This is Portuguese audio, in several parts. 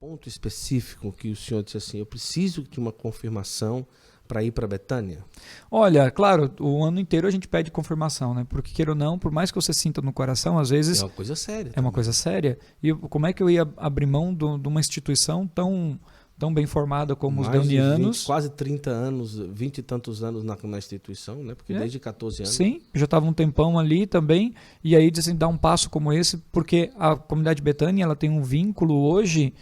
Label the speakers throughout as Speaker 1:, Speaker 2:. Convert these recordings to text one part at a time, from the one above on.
Speaker 1: Ponto específico que o senhor disse assim, eu preciso de uma confirmação para ir para Betânia?
Speaker 2: Olha, claro, o ano inteiro a gente pede confirmação, né? Porque queira ou não, por mais que você sinta no coração, às vezes
Speaker 1: É uma coisa séria.
Speaker 2: é uma coisa séria. E como é que eu ia abrir mão de uma instituição tão bem formada como os
Speaker 1: Mais de
Speaker 2: deonianos?
Speaker 1: 20, quase 30 anos, 20 e tantos anos na instituição, né? Porque desde 14 anos.
Speaker 2: Sim, já estava um tempão ali também. E aí, assim, dar um passo como esse, porque a comunidade Betânia, ela tem um vínculo hoje,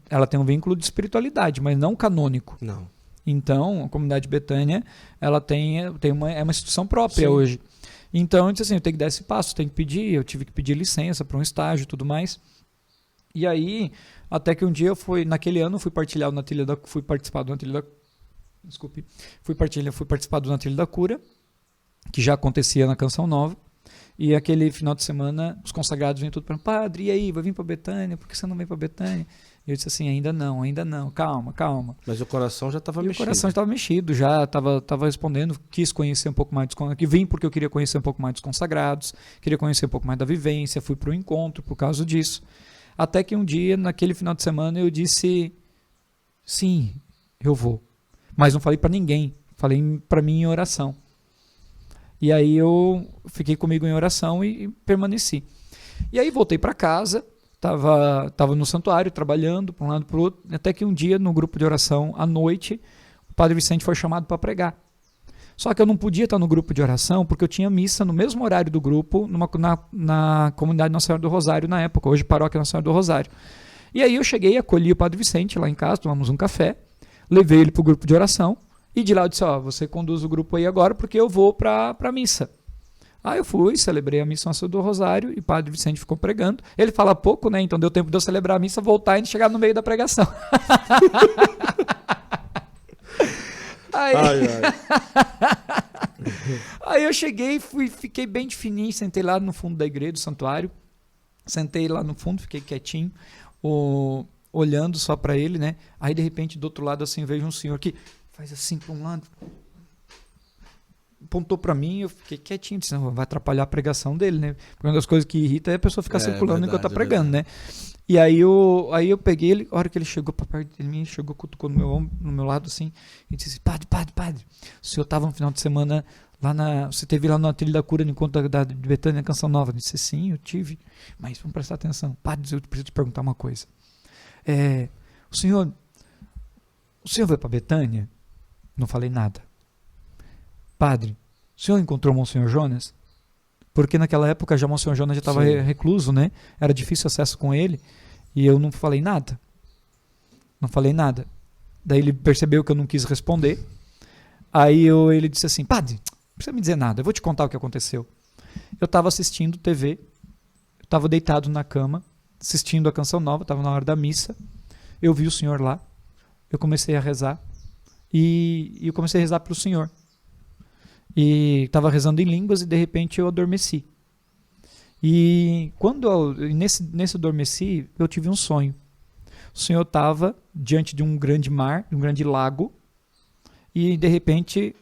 Speaker 2: ela tem um vínculo de espiritualidade, mas não canônico.
Speaker 1: Não.
Speaker 2: Então, a comunidade Betânia, ela é uma instituição própria
Speaker 1: Sim.
Speaker 2: hoje. Então, eu disse assim, eu tenho que dar esse passo, tenho que pedir, eu tive que pedir licença para um estágio e tudo mais. E aí, até que um dia naquele ano, fui participar do Na Trilha da Cura, que já acontecia na Canção Nova. E aquele final de semana, os consagrados vinham tudo para padre, e aí, vai vir para Betânia? Por que você não vem para Betânia? E eu disse assim, ainda não, calma.
Speaker 1: Mas o coração já estava mexido.
Speaker 2: O coração estava mexido, já estava respondendo, quis conhecer um pouco mais que vim porque eu queria conhecer um pouco mais dos consagrados, queria conhecer um pouco mais da vivência, fui para o encontro por causa disso. Até que um dia, naquele final de semana, eu disse, sim, eu vou. Mas não falei para ninguém, falei para mim em oração. E aí eu fiquei comigo em oração e permaneci. E aí voltei para casa, estava no santuário trabalhando para um lado para o outro, até que um dia no grupo de oração à noite, o Padre Vicente foi chamado para pregar. Só que eu não podia estar no grupo de oração porque eu tinha missa no mesmo horário do grupo na comunidade Nossa Senhora do Rosário na época, hoje paróquia Nossa Senhora do Rosário. E aí eu cheguei, acolhi o Padre Vicente lá em casa, tomamos um café, levei ele para o grupo de oração e de lá eu disse, você conduz o grupo aí agora porque eu vou para a missa. Aí eu fui, celebrei a missa Nossa Senhora do Rosário e o Padre Vicente ficou pregando. Ele fala pouco, né? Então deu tempo de eu celebrar a missa, voltar e chegar no meio da pregação. Aí eu cheguei, fiquei bem de fininho, sentei lá no fundo da igreja, do santuário. Sentei lá no fundo, fiquei quietinho, olhando só para ele, né? Aí de repente do outro lado assim eu vejo um senhor que faz assim para um lado, apontou para mim, eu fiquei quietinho, disse, não, vai atrapalhar a pregação dele, né? Porque uma das coisas que irrita é a pessoa ficar circulando enquanto tá pregando, né? E aí eu peguei ele, a hora que ele chegou para perto de mim, cutucou no meu lado assim, e disse, padre, o senhor estava no final de semana você teve lá na Trilha da Cura, no encontro de Betânia, na Canção Nova? Eu disse, sim, eu tive, mas vamos prestar atenção. Padre, eu preciso te perguntar uma coisa. O senhor vai para Betânia? Não falei nada. Padre, o senhor encontrou o Monsenhor Jonas? Porque naquela época já o Monsenhor Jonas já estava recluso, né? Era difícil acesso com ele. E eu não falei nada. Daí ele percebeu que eu não quis responder. Aí ele disse assim, padre, não precisa me dizer nada, eu vou te contar o que aconteceu. Eu estava assistindo TV, eu estava deitado na cama, assistindo a Canção Nova, estava na hora da missa. Eu vi o senhor lá, eu comecei a rezar. E eu comecei a rezar para o senhor. E estava rezando em línguas e de repente eu adormeci. E nesse adormeci, eu tive um sonho. O senhor estava diante de um grande mar, de um grande lago, e de repente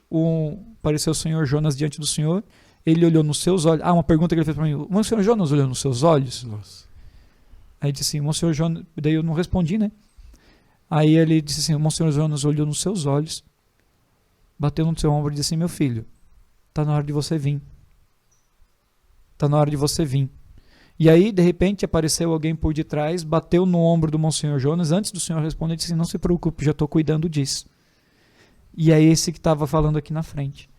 Speaker 2: apareceu o senhor Jonas diante do senhor, ele olhou nos seus olhos. Uma pergunta que ele fez para mim, o senhor Jonas olhou nos seus olhos?
Speaker 1: Nossa.
Speaker 2: Aí disse assim, o senhor Jonas, daí eu não respondi, né? Aí ele disse assim, o Monsenhor Jonas olhou nos seus olhos, bateu no seu ombro e disse assim, meu filho, está na hora de você vir. Está na hora de você vir. E aí, de repente, apareceu alguém por detrás, bateu no ombro do Monsenhor Jonas, antes do senhor responder, disse assim, não se preocupe, já estou cuidando disso. E é esse que estava falando aqui na frente.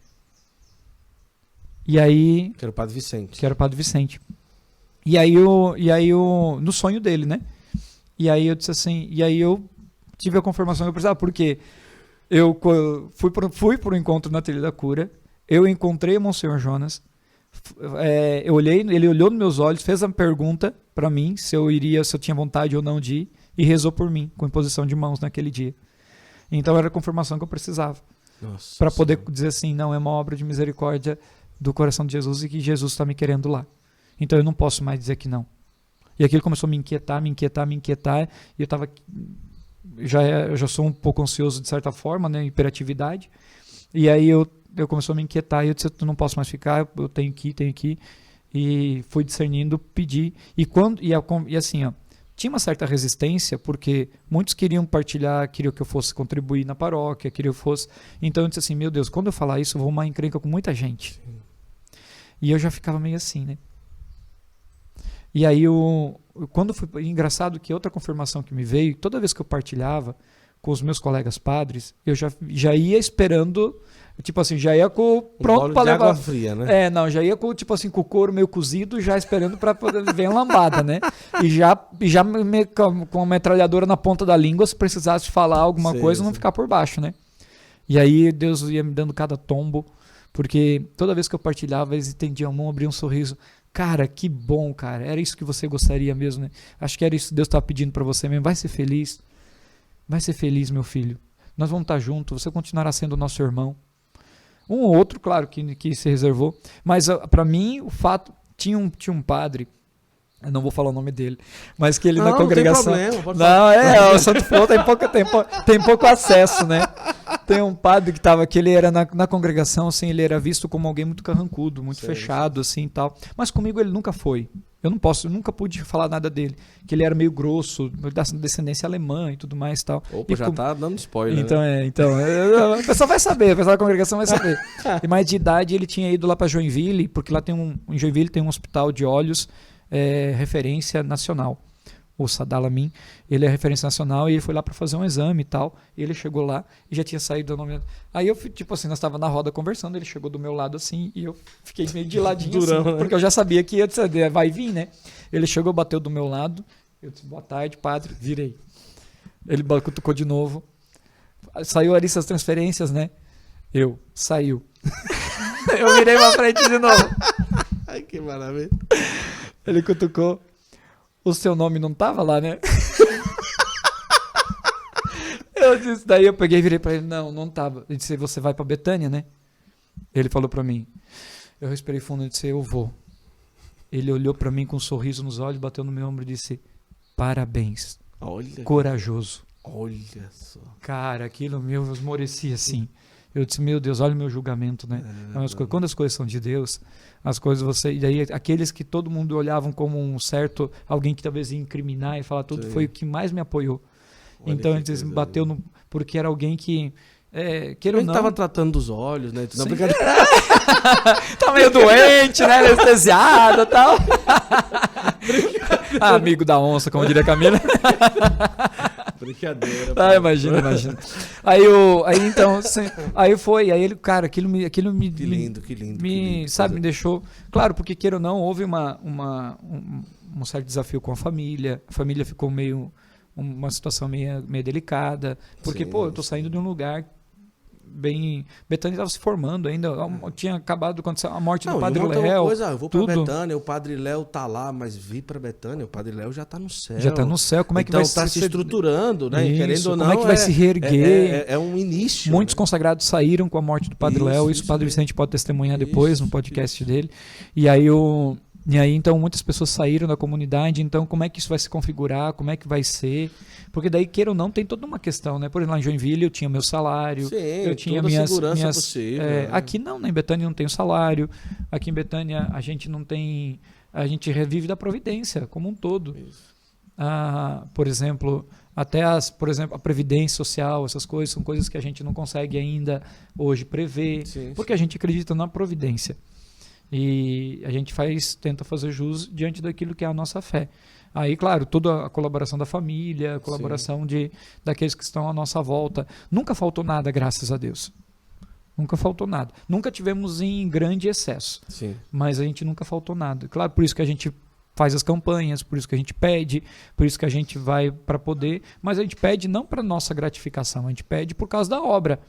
Speaker 2: E aí...
Speaker 1: Que era o Padre Vicente.
Speaker 2: E aí, no sonho dele, né? E aí eu disse assim, eu tive a confirmação que eu precisava, porque eu fui para o encontro na Trilha da Cura, eu encontrei o Monsenhor Jonas, ele olhou nos meus olhos, fez a pergunta para mim se eu tinha vontade ou não de ir, e rezou por mim, com imposição de mãos naquele dia. Então era a confirmação que eu precisava, para poder dizer assim, não, é uma obra de misericórdia do coração de Jesus e que Jesus está me querendo lá. Então eu não posso mais dizer que não. E aquilo começou a me inquietar, e eu estava... Eu já sou um pouco ansioso de certa forma, né, hiperatividade, e aí eu começou a me inquietar, e eu disse, eu não posso mais ficar, eu tenho que ir, e fui discernindo, pedi, e assim, tinha uma certa resistência, porque muitos queriam partilhar, queriam que eu fosse contribuir na paróquia, queriam que eu fosse... Então eu disse assim, meu Deus, quando eu falar isso, eu vou uma encrenca com muita gente. Sim. E eu já ficava meio assim, né? E aí, quando foi engraçado que outra confirmação que me veio, toda vez que eu partilhava com os meus colegas padres, eu já ia esperando, tipo assim, já ia pronto para levar.
Speaker 1: Água fria, né?
Speaker 2: Não, já ia com, tipo assim, com o couro meio cozido, já esperando para poder ver a lambada, né? E já com a metralhadora na ponta da língua, se precisasse falar alguma coisa, não ficar por baixo, né? E aí Deus ia me dando cada tombo, porque toda vez que eu partilhava, eles entendiam a mão, abriam um sorriso. Cara, que bom, cara. Era isso que você gostaria mesmo, né? Acho que era isso que Deus estava pedindo para você mesmo. Vai ser feliz. Vai ser feliz, meu filho. Nós vamos estar juntos. Você continuará sendo nosso irmão. Um ou outro, claro, que se reservou. Mas para mim, o fato... Tinha um padre... Eu não vou falar o nome dele, mas que ele na congregação...
Speaker 1: Não tem problema, pode falar.
Speaker 2: O Santo Flor tem pouco acesso, né? Tem um padre que ele era na congregação, assim, ele era visto como alguém muito carrancudo, muito fechado, assim, e tal. Mas comigo ele nunca foi. Eu nunca pude falar nada dele. Que ele era meio grosso, da descendência alemã e tudo mais e tal.
Speaker 1: Opa, já tá dando spoiler,
Speaker 2: então,
Speaker 1: né?
Speaker 2: O pessoal vai saber, o pessoal da congregação vai saber. E mais de idade, ele tinha ido lá para Joinville, porque lá em Joinville tem um hospital de olhos, referência nacional. O Sadalamin, ele é referência nacional e ele foi lá para fazer um exame e tal. E ele chegou lá e já tinha saído do nome. Aí eu, tipo assim, nós estávamos na roda conversando, ele chegou do meu lado assim e eu fiquei meio de ladinho
Speaker 1: Durão,
Speaker 2: assim,
Speaker 1: né?
Speaker 2: porque eu já sabia que vai vir, né? Ele chegou, bateu do meu lado, eu disse, boa tarde, padre, virei. Ele cutucou de novo. Saiu ali essas transferências, né? Saiu. Eu virei pra frente de novo.
Speaker 1: Ai, que maravilha.
Speaker 2: Ele cutucou. O seu nome não tava lá, né? Eu disse, daí eu peguei e virei pra ele, não tava. Ele disse, você vai pra Betânia, né? Ele falou pra mim. Eu respirei fundo e disse, eu vou. Ele olhou pra mim com um sorriso nos olhos, bateu no meu ombro e disse, parabéns.
Speaker 1: Olha.
Speaker 2: Corajoso.
Speaker 1: Olha só.
Speaker 2: Cara, aquilo meu esmorecia assim. Eu disse, meu Deus, olha o meu julgamento, né? Quando as coisas são de Deus, as coisas e daí aqueles que todo mundo olhavam como um certo, alguém que talvez ia incriminar e falar tudo, foi o que mais me apoiou. Olha, então ele bateu porque era alguém que ele
Speaker 1: estava tratando dos olhos, né? Não,
Speaker 2: tá meio doente, né? Anestesiado e tal. Amigo da onça, como diria a Camila.
Speaker 1: Brincadeira.
Speaker 2: Imagina. Aí então, assim, aí ele, cara, aquilo me
Speaker 1: que lindo,
Speaker 2: sabe, me deixou, claro, porque queira ou não, houve um certo desafio com a família ficou uma situação meio delicada, porque, eu tô saindo de um lugar bem... Betânia estava se formando ainda, tinha acabado de acontecer a morte do Padre Léo.
Speaker 1: Eu vou para Betânia, o Padre Léo tá lá, mas vir para Betânia, o Padre Léo já tá no céu.
Speaker 2: Já tá no céu, como é que vai
Speaker 1: ser? Então tá se estruturando, né?
Speaker 2: Isso,
Speaker 1: querendo ou não,
Speaker 2: como é que vai se reerguer?
Speaker 1: É um início.
Speaker 2: Muitos consagrados saíram com a morte do Padre Léo, isso o Padre Vicente pode testemunhar depois no podcast dele. E aí então muitas pessoas saíram da comunidade, então como é que isso vai se configurar, como é que vai ser? Porque daí, queira ou não, tem toda uma questão, né? Por exemplo, lá em Joinville eu tinha meu salário, eu tinha
Speaker 1: minhas segurança possível.
Speaker 2: Aqui não, em Betânia não tem o salário, aqui em Betânia a gente não tem, a gente revive da providência como um todo. Por exemplo, a previdência social, essas coisas são coisas que a gente não consegue ainda hoje prever, porque a gente acredita na providência. E a gente tenta fazer jus diante daquilo que é a nossa fé. Aí, claro, toda a colaboração da família, a colaboração daqueles que estão à nossa volta. Nunca faltou nada, graças a Deus. Nunca faltou nada. Nunca tivemos em grande excesso. Mas a gente nunca faltou nada. Claro, por isso que a gente faz as campanhas, por isso que a gente pede, por isso que a gente vai para poder. Mas a gente pede não para nossa gratificação, a gente pede por causa da obra.